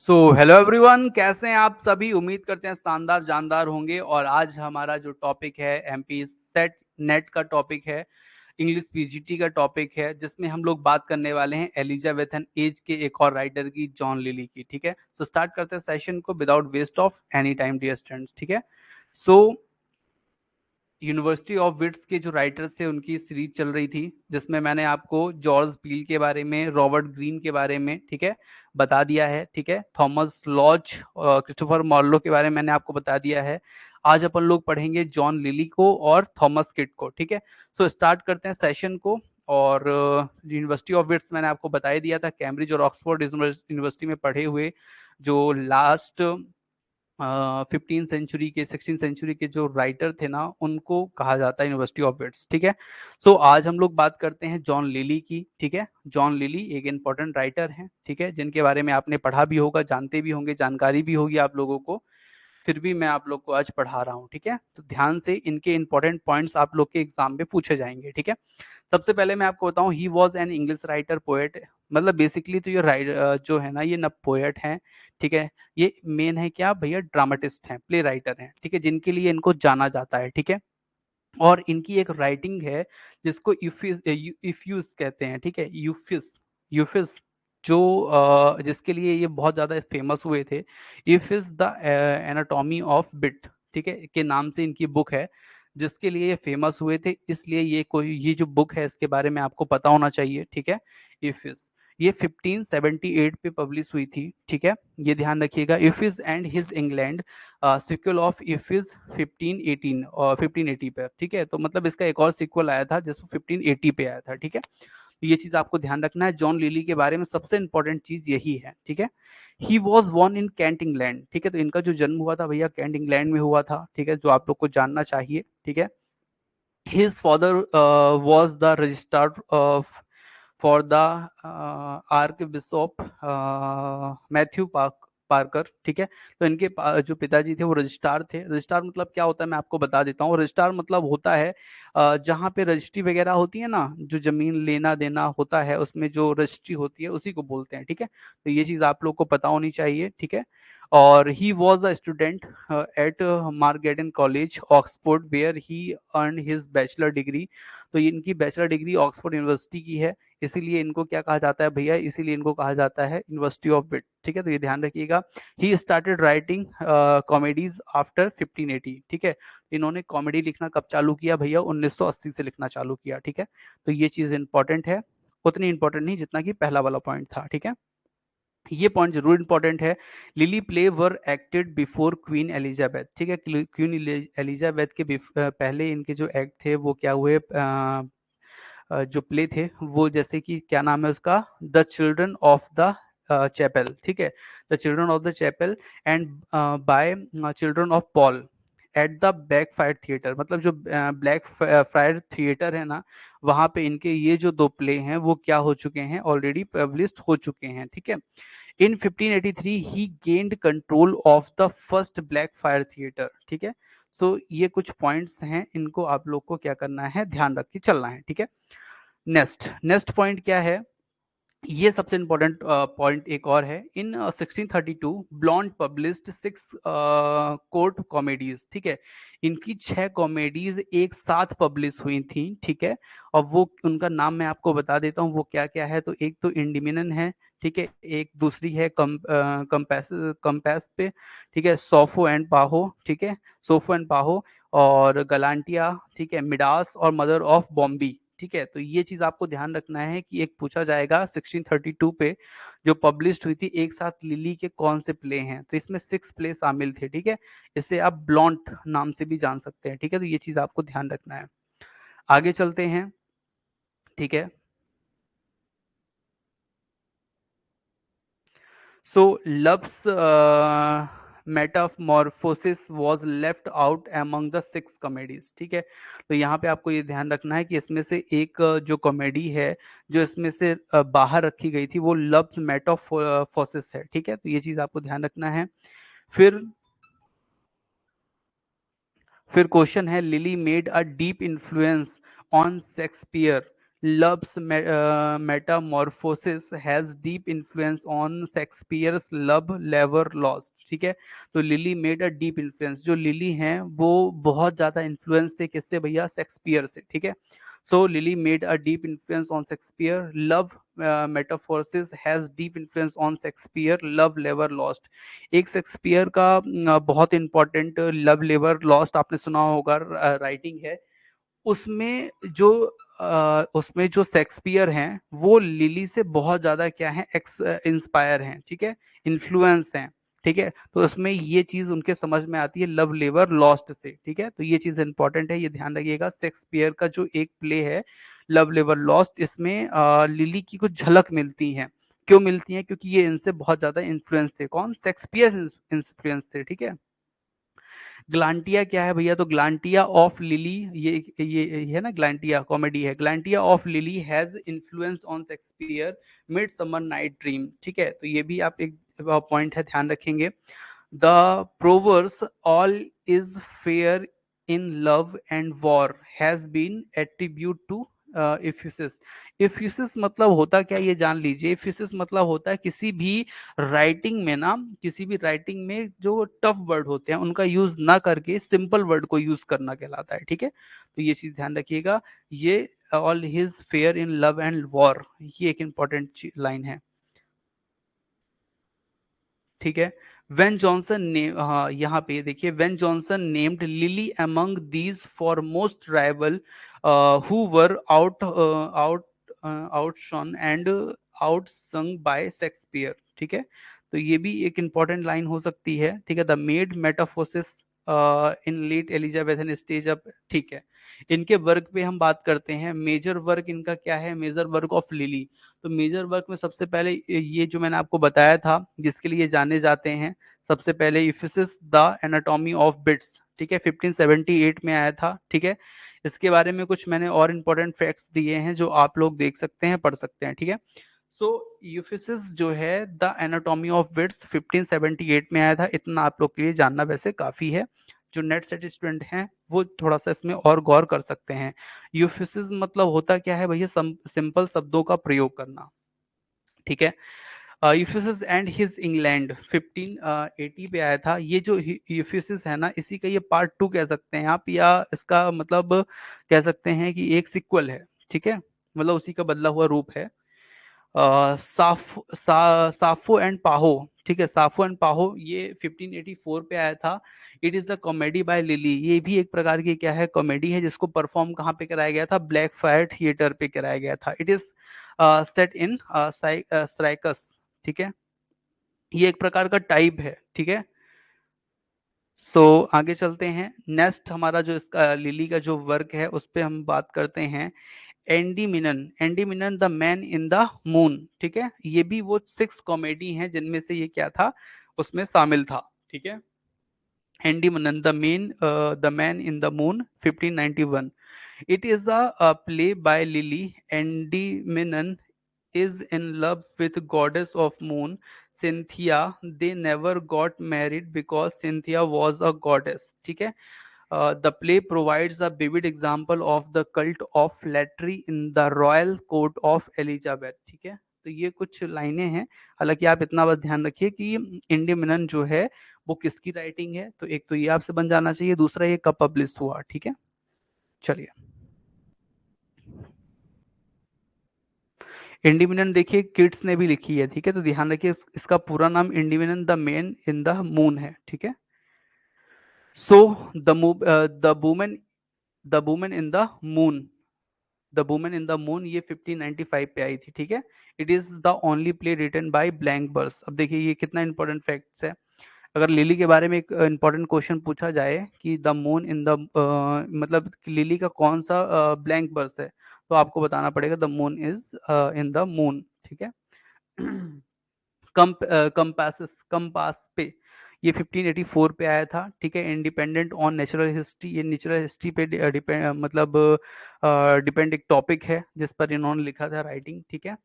So hello everyone, कैसे हैं आप सभी। उम्मीद करते हैं शानदार जानदार होंगे। और आज हमारा जो टॉपिक है एमपी सेट नेट का टॉपिक है, इंग्लिश पीजीटी का टॉपिक है, जिसमें हम लोग बात करने वाले हैं एलिजाबेथन एज के एक और राइटर की, जॉन लिली की। ठीक है, तो स्टार्ट करते हैं सेशन को without waste of any time dear students. ठीक है, सो यूनिवर्सिटी ऑफ विट्स के जो राइटर्स थे उनकी सीरीज चल रही थी, जिसमें मैंने आपको जॉर्ज पील के बारे में, रॉबर्ट ग्रीन के बारे में, ठीक है, बता दिया है। ठीक है, थॉमस लॉज, क्रिस्टोफर मार्लो के बारे में मैंने आपको बता दिया है। आज अपन लोग पढ़ेंगे जॉन लिली को और थॉमस किट को। ठीक है, सो स्टार्ट करते हैं सेशन को। और यूनिवर्सिटी ऑफ विट्स मैंने आपको बता ही दिया था, कैम्ब्रिज और ऑक्सफोर्ड यूनिवर्सिटी में पढ़े हुए जो लास्ट 15 सेंचुरी के, 16 सेंचुरी के जो राइटर थे ना, उनको कहा जाता है यूनिवर्सिटी ऑफ विट्स। ठीक है, सो आज हम लोग बात करते हैं जॉन लिली की। ठीक है, जॉन लिली एक इंपॉर्टेंट राइटर हैं, ठीक है, जिनके बारे में आपने पढ़ा भी होगा, जानते भी होंगे, जानकारी भी होगी आप लोगों को। फिर भी मैं आप लोग को आज पढ़ा रहा हूँ। ठीक है, तो ध्यान से इनके इंपॉर्टेंट पॉइंट्स आप लोग के एग्जाम में पूछे जाएंगे। ठीक है, सबसे पहले मैं आपको बताऊं, he was an English writer poet. मतलब बेसिकली तो ये जो है ना, ये न पोएट हैं, ठीक है, ये मेन है क्या भैया, ड्रामाटिस्ट हैं, प्ले राइटर हैं, ठीक है, जिनके लिए इनको जाना जाता है। ठीक है, और इनकी एक राइटिंग है जिसको इफ्यूज कहते हैं। ठीक है, यूफिस, यूफिस जो जिसके लिए ये बहुत ज़्यादा फेमस हुए थे। If is the anatomy of bit, ठीक है, के नाम से इनकी बुक है, जिसके लिए ये फेमस हुए थे। इसलिए ये जो बुक है, इसके बारे में आपको पता होना चाहिए। ठीक है, इफिस ये 1578 पे पब्लिश हुई थी। ठीक है, ये ध्यान रखिएगा, Euphues and his England, sequel of Euphues 1518 और 1580 पे। ठीक है, तो मतलब इसका एक और सिक्वल आया था जिसको 1580 पे आया था। ठीक है, तो ये चीज आपको ध्यान रखना है। जॉन लिली के बारे में सबसे इंपॉर्टेंट चीज यही है। ठीक है, he was born in Kent England. ठीक है, तो इनका जो जन्म हुआ था भैया कैंट इंग्लैंड में हुआ था। ठीक है, जो आप लोग को जानना चाहिए। ठीक है, his father was the registrar for the archbishop Matthew Parker. ठीक है, तो इनके जो पिताजी थे वो रजिस्ट्रार थे। रजिस्ट्रार मतलब क्या होता है मैं आपको बता देता हूँ। रजिस्ट्रार मतलब होता है जहाँ पे रजिस्ट्री वगैरह होती है ना, जो जमीन लेना देना होता है उसमें जो रजिस्ट्री होती है उसी को बोलते हैं। ठीक है, तो ये चीज़ आप लोग को पता होनी चाहिए। ठीक है, और he was a student at Magdalen college Oxford where he earn his bachelor degree. तो इनकी बैचलर डिग्री ऑक्सफोर्ड यूनिवर्सिटी की है, इसीलिए इनको क्या कहा जाता है भैया, इसीलिए इनको कहा जाता है यूनिवर्सिटी ऑफ विट। ठीक है, तो ये ध्यान रखिएगा। He started writing comedies after 1580। ठीक है, इन्होंने कॉमेडी लिखना कब चालू किया भैया, 1980 से लिखना चालू किया। ठीक है, तो ये चीज़ इंपॉर्टेंट है, उतनी इंपॉर्टेंट नहीं जितना कि पहला वाला पॉइंट था। ठीक है, ये पॉइंट जरूर इंपॉर्टेंट है। लिली प्ले वर एक्टेड बिफोर क्वीन एलिजाबेथ। ठीक है, क्वीन एलिजाबेथ के पहले इनके जो एक्ट थे वो क्या हुए, जो प्ले थे वो, जैसे कि क्या नाम है उसका, the children of the chapel. ठीक है, the children of the chapel and by children of Paul at the Blackfriars theatre. मतलब जो ब्लैक फायर थिएटर है ना, वहां पे इनके ये जो दो प्ले हैं वो क्या हो चुके हैं, ऑलरेडी पब्लिश हो चुके हैं। ठीक है, in 1583 he gained control of the first Blackfriars theatre. ठीक है, सो ये कुछ पॉइंट्स हैं, इनको आप लोग को क्या करना है, ध्यान रख के चलना है। ठीक है, नेक्स्ट नेक्स्ट पॉइंट क्या है, ये सबसे इंपॉर्टेंट पॉइंट एक और है। इन 1632 ब्लॉन्ड पब्लिश्ड 6 कोर्ट कॉमेडीज। ठीक है, इनकी 6 कॉमेडीज एक साथ पब्लिश हुई थी। ठीक है, और वो उनका नाम मैं आपको बता देता हूँ वो क्या क्या है। तो एक तो इंडिमिनन है, ठीक है, एक दूसरी है कंपैस पे, ठीक है, सोफो एंड पाहो, ठीक है, सोफो एंड पाहो, और गलांटिया, ठीक है, मिडास और मदर ऑफ बॉम्बी। ठीक है, तो ये चीज आपको ध्यान रखना है कि एक पूछा जाएगा 1632 पे जो पब्लिश हुई थी एक साथ लिली के कौन से प्ले हैं, तो इसमें 6 प्ले शामिल थे। ठीक है, इसे आप ब्लॉन्ट नाम से भी जान सकते हैं। ठीक है, तो ये चीज आपको ध्यान रखना है। आगे चलते हैं। ठीक है, so love's metamorphosis was left out among the 6 comedies. ठीक है, तो यहाँ पे आपको ये ध्यान रखना है कि इसमें से एक जो कॉमेडी है जो इसमें से बाहर रखी गई थी वो लव्स मेटाफोसिस है। ठीक है, तो ये चीज आपको ध्यान रखना है। फिर फिर क्वेश्चन है, lily made a deep influence on Shakespeare. Love's metamorphosis has deep influence on Shakespeare's Love Never Lost, ठीक है। तो lily made a deep influence, जो लिली हैं वो बहुत ज्यादा इन्फ्लुएंस थे किससे भैया, शेक्सपियर से, ठीक है। So Lyly made a deep influence on Shakespeare, love metamorphosis has deep influence on Shakespeare, love never lost. एक शेक्सपियर का बहुत इंपॉर्टेंट लव नेवर लॉस्ट आपने सुना होगा, राइटिंग है। उसमें जो उसमें जो शेक्सपियर हैं वो लिली से बहुत ज्यादा क्या है, एक्स इंस्पायर हैं, ठीक है, इन्फ्लुएंस हैं, ठीक है। तो उसमें ये चीज उनके समझ में आती है लव लेवर लॉस्ट से, ठीक है। तो ये चीज इंपॉर्टेंट है, ये ध्यान रखिएगा। शेक्सपियर का जो एक प्ले है लव लेवर लॉस्ट, इसमें लिली की कुछ झलक मिलती है। क्यों मिलती है? क्योंकि ये इनसे बहुत ज्यादा इन्फ्लुएंस थे। कौन? शेक्सपियर इन्फ्लुएंस थे, ठीक है। ग्लांटिया क्या है भैया? तो ग्लांटिया ऑफ लिली, ये है ना, ग्लांटिया कॉमेडी है। Gallathea of Lyly has influence on Shakespeare midsummer night dream, ठीक है। तो ये भी आप एक पॉइंट है, ध्यान रखेंगे। The proverbs all is fair in love and war has been attribute to Euphues. Euphues मतलब होता क्या, ये जान लीजिए। इफ्यूसिस मतलब होता है किसी भी राइटिंग में ना, किसी भी राइटिंग में जो टफ वर्ड होते हैं उनका यूज ना करके सिंपल वर्ड को यूज करना कहलाता है, ठीक है। तो ये चीज ध्यान रखिएगा। ये all his fair in love and war, ये एक इंपॉर्टेंट लाइन है, ठीक है। वेन जॉनसन ने, हाँ यहाँ पे देखिए, when Jonson named Lyly among these foremost rival who were outshone and outsung by Shakespeare, ठीक है। तो ये भी एक इंपॉर्टेंट लाइन हो सकती है, ठीक है। The maid metamorphosis in late Elizabethan stage up, ठीक है। इनके वर्क पे हम बात करते हैं। मेजर वर्क इनका क्या है? Major work of Lyly. तो मेजर वर्क में सबसे पहले ये जो मैंने आपको बताया था, जिसके लिए जाने जाते हैं, सबसे पहले इफिसिस द एनाटॉमी ऑफ बिट्स, ठीक है, 1578 में आया था, ठीक है। इसके बारे में कुछ मैंने और इम्पोर्टेंट फैक्ट्स दिए हैं जो आप लोग देख सकते हैं, पढ़ सकते हैं, ठीक है। सो यूफिसिस जो है द एनाटॉमी ऑफ बिट्स 1578 में आया था। इतना आप लोग के लिए जानना वैसे काफी है। जो नेट सेट स्टूडेंट हैं वो थोड़ा सा इसमें और गौर कर सकते हैं। यूफिसिस मतलब होता क्या है भैया? सिंपल शब्दों का प्रयोग करना, ठीक है। यूफिसिस एंड हिज इंग्लैंड 1580 पे आया था। ये जो यूफिसिस है ना, इसी का ये पार्ट 2 कह सकते हैं आप, या इसका मतलब कह सकते हैं कि एक सिक्वल है, ठीक है, मतलब उसी का बदला हुआ रूप है। साफो एंड पाहो, ठीक है, साफो एंड पाहो ये 1584 पे आया था। It is a comedy bye lily. ये भी एक प्रकार की क्या है, कॉमेडी है, जिसको परफॉर्म कहाँ पे कराया गया था? ब्लैक फायर थिएटर पे कराया गया था। इट इज सेट इन सराइकस, ठीक है। ये एक प्रकार का टाइप है, ठीक है। आगे चलते हैं। नेक्स्ट हमारा जो इसका लिली का जो वर्क है उस पे हम बात करते हैं। Endymion, Endymion the man in the moon, ठीक है। ये भी वो 6 कॉमेडी हैं जिनमें से ये क्या था, उसमें शामिल था, ठीक है। Endymion the man in the moon 1591। It is a play by Lily. Endymion is in love with goddess of moon, Cynthia. They never got married because Cynthia was a goddess, ठीक है। The play provides a vivid example of the cult of flattery in the royal court of Elizabeth, ठीक है। तो ये कुछ लाइनें हैं। हालांकि आप इतना बस ध्यान रखिए कि इंडिमिनन जो है वो किसकी राइटिंग है। तो एक तो ये आपसे बन जाना चाहिए, दूसरा ये कब पब्लिश हुआ, ठीक है। चलिए, इंडिविनन देखिए किड्स ने भी लिखी है, ठीक है। तो ध्यान रखिए इसका पूरा नाम Endymion the man in the moon है, ठीक है। So the woman the woman in the moon, the woman in the moon ये 1595 पे आई थी, ठीक है। It is the only play written by blank verse. अब देखिए ये कितना इंपॉर्टेंट फैक्ट्स है। अगर लिली के बारे में एक इंपॉर्टेंट क्वेश्चन पूछा जाए कि द मून इन द मतलब लिली का कौन सा ब्लैंक वर्स है, तो आपको बताना पड़ेगा the moon is in the moon, ठीक है। कंपास पे ये 1584 पे आया था, ठीक है। इंडिपेंडेंट ऑन नेचुरल हिस्ट्री, ये नेचुरल हिस्ट्री पे मतलब डिपेंड एक टॉपिक है जिस पर इन्होंने लिखा था राइटिंग, ठीक है।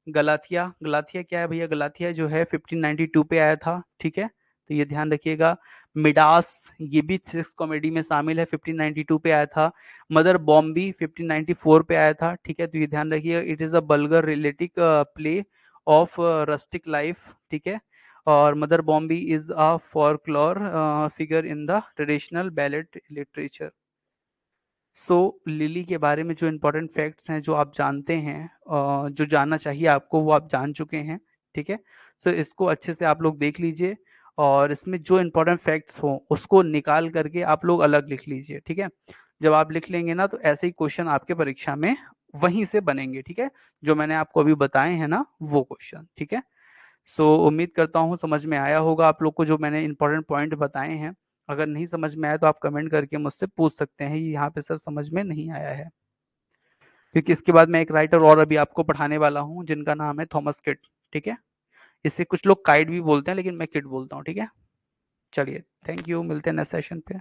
गलाथिया, गलाथिया क्या है भैया? गलाथिया जो है 1592 पे आया था, ठीक है। तो ये ध्यान रखिएगा। मिडास ये भी 6 कॉमेडी में शामिल है, 1592 पे आया था। मदर बॉम्बी 1594 पे आया था, ठीक है, तो ये ध्यान रखिएगा। It is a vulgar realistic play of rustic life, ठीक है। और Mother Bombie is a folklore figure in the traditional ballad literature. सो लिली के बारे में जो इम्पोर्टेंट फैक्ट्स हैं जो आप जानते हैं, जो जानना चाहिए आपको वो आप जान चुके हैं, ठीक है। सो इसको अच्छे से आप लोग देख लीजिए, और इसमें जो इम्पोर्टेंट फैक्ट्स हो उसको निकाल करके आप लोग अलग लिख लीजिए, ठीक है। जब आप लिख लेंगे ना तो ऐसे ही क्वेश्चन आपके परीक्षा में वहीं से बनेंगे, ठीक है, जो मैंने आपको अभी बताए हैं ना वो क्वेश्चन, ठीक है। सो उम्मीद करता हूँ समझ में आया होगा आप लोग को जो मैंने इंपॉर्टेंट पॉइंट बताए हैं। अगर नहीं समझ में आया तो आप कमेंट करके मुझसे पूछ सकते हैं, ये यहाँ पे सर समझ में नहीं आया है। क्योंकि इसके बाद मैं एक राइटर और अभी आपको पढ़ाने वाला हूँ जिनका नाम है थॉमस किड, ठीक है। इसे कुछ लोग काइड भी बोलते हैं लेकिन मैं किड बोलता हूँ, ठीक है। चलिए, थैंक यू, मिलते हैं नेक्स्ट सेशन पे।